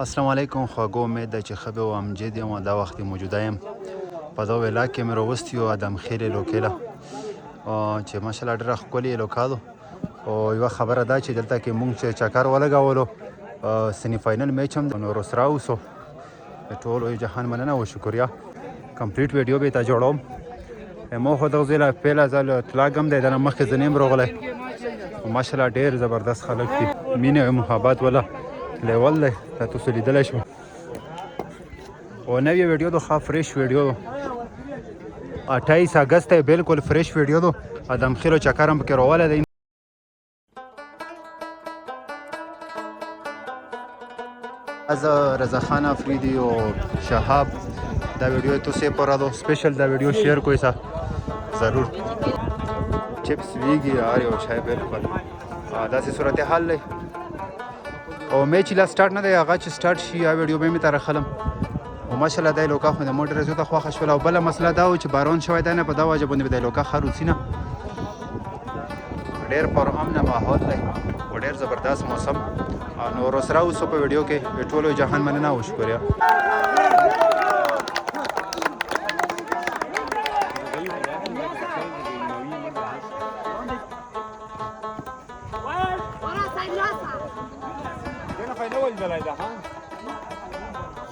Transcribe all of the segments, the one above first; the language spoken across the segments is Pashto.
السلام علیکم خواږه امید ده چې ښه به و امجد یم او دا وخت موجوده یم په دغه ویلا کې مې راوستی یو ادم خیل لوکیله چې ماشاءالله ډېره ښکلې لوکالو او یوه خبره دا چې دلته کې مونږ چې چکر ولګولو سیمي فاینل میچ هم نو رسرا اوسو ټولو جهان مننه او شکریا کمپلیټ ویډیو به ته جوړوم مو خو دغه ځای له پیله ځل اطلاق هم دی د نه مخکې زه نه یم راغلی ماشاءالله ډېر زبردست خلک دي مینه او محبت والا لیول دی دا تاسو لیدلی شو او نوی ویډیو دو ښه فریش ویډیو دو 28 اگست ہے بالکل فریش ویډیو دو ادم خیل و چکر هم پکې راولی دی از رضا خان افریدی و شهاب دا ویډیو تو سے پورا دو اسپیشل دا ویډیو شیئر کوئی سا ضرور چپس ویگی آری و شای بالکل دا سی صورتحال دی او میچ لا سٹارټ نه دی هغه چې سٹارټ شي یا ویډیو به مې ته راخلم او ماشاءالله دا لوکا خو د موټر زو ته خوښه شول او بله مسله دا و چې باران شوی دی نه په دا وجه باندې به د لوکا ښه روسي نه ډېر پرامنه ماحول دی او ډېر زبردست موسم نو رسرا اوسو په ویډیو کې ټولو جهان مننه او شکریا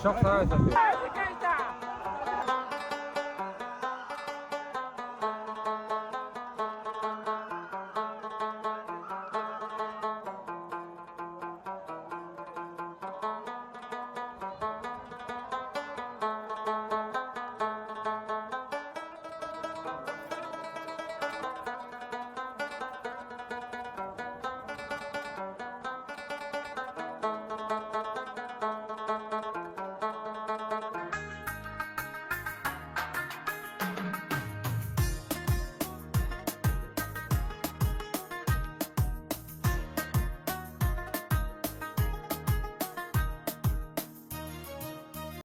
شخص